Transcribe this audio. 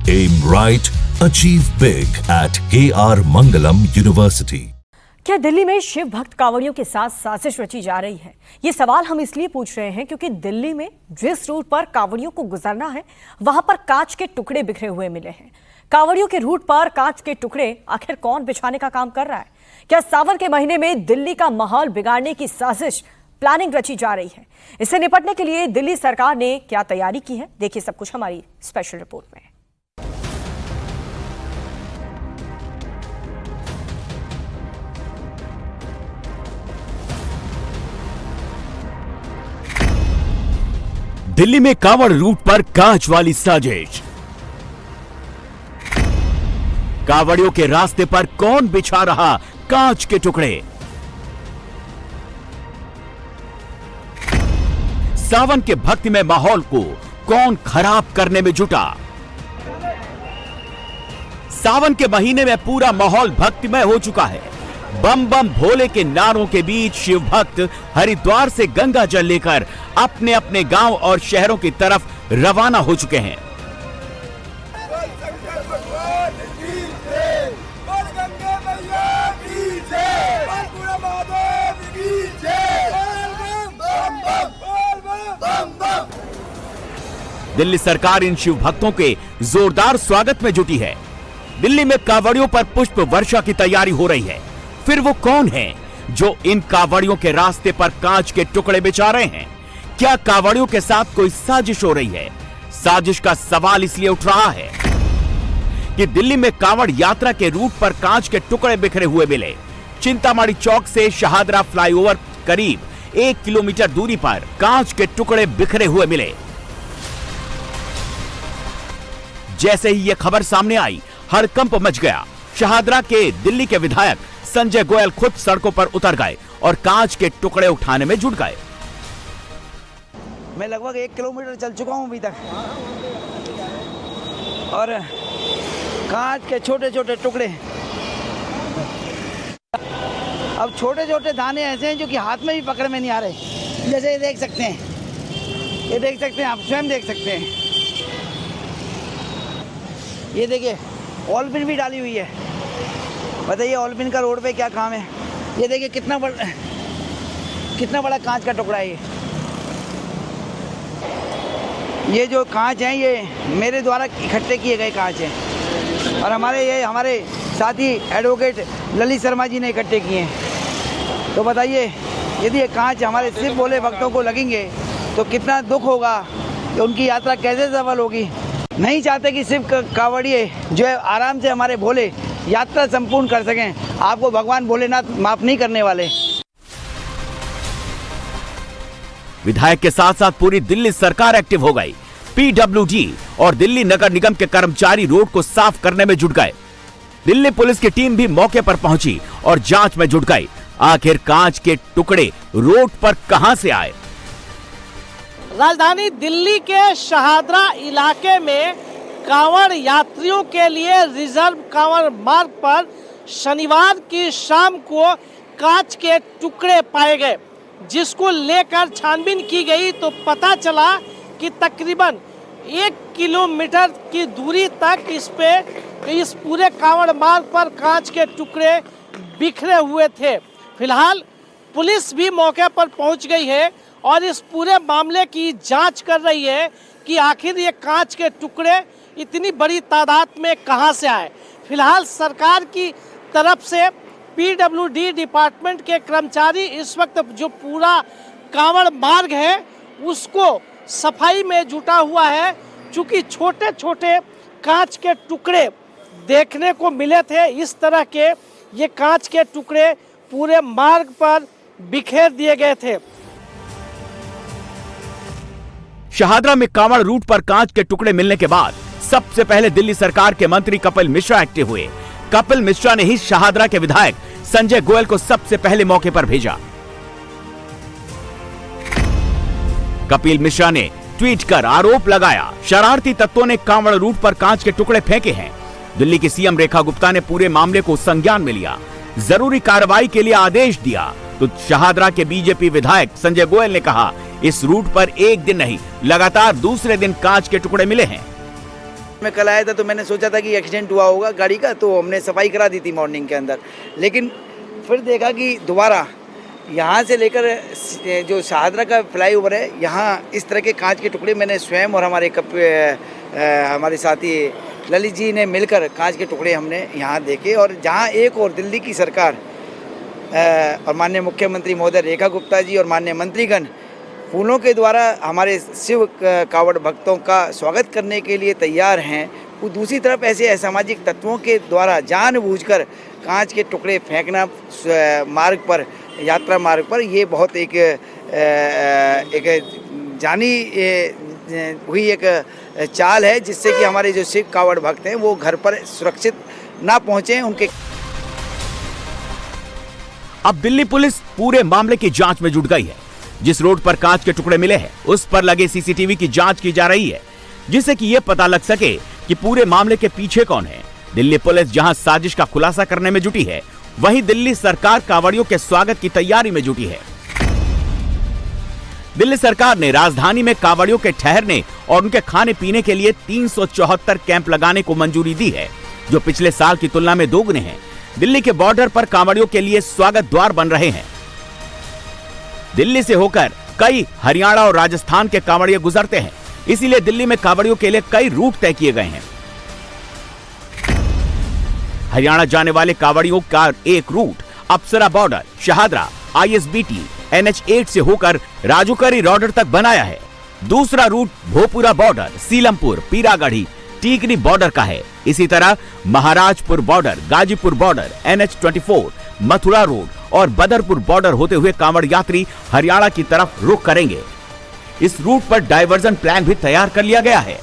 Aim right, achieve big at KR Mangalam University. क्या दिल्ली में शिव भक्त कांवड़ियों के साथ साजिश रची जा रही है? ये सवाल हम इसलिए पूछ रहे हैं क्योंकि दिल्ली में जिस रूट पर कांवड़ियों को गुजरना है वहां पर कांच के टुकड़े बिखरे हुए मिले हैं। कांवड़ियों के रूट पर कांच के टुकड़े आखिर कौन बिछाने का काम कर रहा है? क्या सावन के महीने में दिल्ली का माहौल बिगाड़ने की साजिश प्लानिंग रची जा रही है? इससे निपटने के लिए दिल्ली सरकार ने क्या तैयारी की है, देखिए सब कुछ हमारी स्पेशल रिपोर्ट में। दिल्ली में कांवड़ रूट पर कांच वाली साजिश। कांवड़ियों के रास्ते पर कौन बिछा रहा कांच के टुकड़े? सावन के भक्तिमय माहौल को कौन खराब करने में जुटा? सावन के महीने में पूरा माहौल भक्तिमय हो चुका है। बम बम भोले के नारों के बीच शिव भक्त हरिद्वार से गंगा जल लेकर अपने अपने गांव और शहरों की तरफ रवाना हो चुके हैं। दिल्ली सरकार इन शिव भक्तों के जोरदार स्वागत में जुटी है। दिल्ली में कांवड़ियों पर पुष्प वर्षा की तैयारी हो रही है। फिर वो कौन है जो इन कांवड़ियों के रास्ते पर कांच के टुकड़े बिछा रहे हैं? क्या कांवड़ियों के साथ कोई साजिश हो रही है? साजिश का सवाल इसलिए उठ रहा है कि दिल्ली में कांवड़ यात्रा के रूट पर कांच के टुकड़े बिखरे हुए मिले। चिंतामणि चौक से शहादरा फ्लाईओवर करीब 1 किलोमीटर दूरी पर कांच के टुकड़े बिखरे हुए मिले। जैसे ही यह खबर सामने आई, हड़कंप मच गया। शहादरा के दिल्ली के विधायक संजय गोयल खुद सड़कों पर उतर गए और कांच के टुकड़े उठाने में जुट गए। मैं लगभग 1 किलोमीटर चल चुका हूं अभी तक और कांच के छोटे छोटे टुकड़े, अब छोटे छोटे दाने ऐसे हैं जो कि हाथ में भी पकड़ में नहीं आ रहे। जैसे ये देख सकते हैं, ये देख सकते हैं, आप स्वयं देख सकते हैं। ये देखिए ऑलपिन भी डाली हुई है। बताइए ऑलपिन का रोड पे क्या काम है? ये देखिए कितना बड़ा कांच का टुकड़ा है ये जो कांच है ये मेरे द्वारा इकट्ठे किए गए कांच हैं और हमारे साथी एडवोकेट ललित शर्मा जी ने इकट्ठे किए हैं। तो बताइए यदि ये कांच हमारे सिर्फ भोले भक्तों को लगेंगे तो कितना दुख होगा, कि उनकी यात्रा कैसे सफल होगी। नहीं चाहते कि सिर्फ कांवड़िए जो है आराम से हमारे भोले यात्रा संपूर्ण कर सकें। आपको भगवान भोलेनाथ माफ नहीं करने वाले। विधायक के साथ साथ पूरी दिल्ली सरकार एक्टिव हो गई। पीडब्ल्यूडी और दिल्ली नगर निगम के कर्मचारी रोड को साफ करने में जुट गए। दिल्ली पुलिस की टीम भी मौके पर पहुंची और जांच में जुट गई। आखिर कांच के टुकड़े रोड पर कहां से आए? राजधानी दिल्ली के शहादरा इलाके में कांवड़ यात्रियों के लिए रिजर्व कांवड़ मार्ग पर शनिवार की शाम को कांच के टुकड़े पाए गए, जिसको लेकर छानबीन की गई तो पता चला कि तकरीबन 1 किलोमीटर की दूरी तक इस पूरे कांवड़ मार्ग पर कांच के टुकड़े बिखरे हुए थे। फिलहाल पुलिस भी मौके पर पहुंच गई है और इस पूरे मामले की जांच कर रही है कि आखिर ये कांच के टुकड़े इतनी बड़ी तादाद में कहां से आए। फिलहाल सरकार की तरफ से पीडब्ल्यूडी डिपार्टमेंट के कर्मचारी इस वक्त जो पूरा कांवड़ मार्ग है उसको सफाई में जुटा हुआ है। चूंकि छोटे छोटे कांच के टुकड़े देखने को मिले थे, इस तरह के ये कांच के टुकड़े पूरे मार्ग पर बिखेर दिए गए थे। शहादरा में कांवड़ रूट पर कांच के टुकड़े मिलने के बाद सबसे पहले दिल्ली सरकार के मंत्री कपिल मिश्रा एक्टिव हुए। कपिल मिश्रा ने ही शहादरा के विधायक संजय गोयल को सबसे पहले मौके पर भेजा। कपिल मिश्रा ने ट्वीट कर आरोप लगाया, शरारती तत्वों ने कांवड़ रूट पर कांच के टुकड़े फेंके हैं। दिल्ली की सीएम रेखा गुप्ता ने पूरे मामले को संज्ञान में लिया, जरूरी कार्रवाई के लिए आदेश दिया। तो शहादरा के बीजेपी विधायक संजय गोयल ने कहा, इस रूट पर एक दिन नहीं लगातार दूसरे दिन कांच के टुकड़े मिले हैं। मैं कल आया था तो मैंने सोचा था कि एक्सीडेंट हुआ होगा गाड़ी का, तो हमने सफाई करा दी थी मॉर्निंग के अंदर। लेकिन फिर देखा कि दोबारा यहाँ से लेकर जो शाहदरा का फ्लाईओवर है, यहाँ इस तरह के कांच के टुकड़े मैंने स्वयं और हमारे साथी ललित जी ने मिलकर कांच के टुकड़े हमने यहाँ देखे। और जहाँ एक और दिल्ली की सरकार और माननीय मुख्यमंत्री महोदय रेखा गुप्ता जी और माननीय मंत्रीगण फूलों के द्वारा हमारे शिव कांवड़ भक्तों का स्वागत करने के लिए तैयार हैं, वो दूसरी तरफ ऐसे असामाजिक तत्वों के द्वारा जानबूझकर कांच के टुकड़े फेंकना मार्ग पर, यात्रा मार्ग पर, ये बहुत एक जानी हुई एक चाल है, जिससे कि हमारे जो शिव कांवड़ भक्त हैं वो घर पर सुरक्षित ना पहुँचें। उनके अब दिल्ली पुलिस पूरे मामले की जांच में जुट गई है। जिस रोड पर कांच के टुकड़े मिले हैं उस पर लगे सीसीटीवी की जांच की जा रही है, जिससे कि यह पता लग सके कि पूरे मामले के पीछे कौन है। दिल्ली पुलिस जहां साजिश का खुलासा करने में जुटी है, वहीं दिल्ली सरकार कांवड़ियों के स्वागत की तैयारी में जुटी है। दिल्ली सरकार ने राजधानी में कांवड़ियों के ठहरने और उनके खाने पीने के लिए 374 कैंप लगाने को मंजूरी दी है, जो पिछले साल की तुलना में दोगुने हैं। दिल्ली के बॉर्डर पर कांवड़ियों के लिए स्वागत द्वार बन रहे हैं। दिल्ली से होकर कई हरियाणा और राजस्थान के कांवड़िए गुजरते हैं, इसीलिए दिल्ली में कांवड़ियों के लिए कई रूट तय किए गए हैं। हरियाणा जाने वाले कांवड़ियों का एक रूट अप्सरा बॉर्डर, शाहदरा, ISBT, NH8 से होकर राजूकरी रॉडर तक बनाया है। दूसरा route Bhopura border, Seelampur, Peeragarhi, Tikri border का है। इसी तरह Maharajpur border, Ghazipur border, NH24, Mathura road और बदरपुर बॉर्डर होते हुए कांवड़ यात्री हरियाणा की तरफ रुख करेंगे। इस रूट पर डायवर्जन प्लान भी तैयार कर लिया गया है।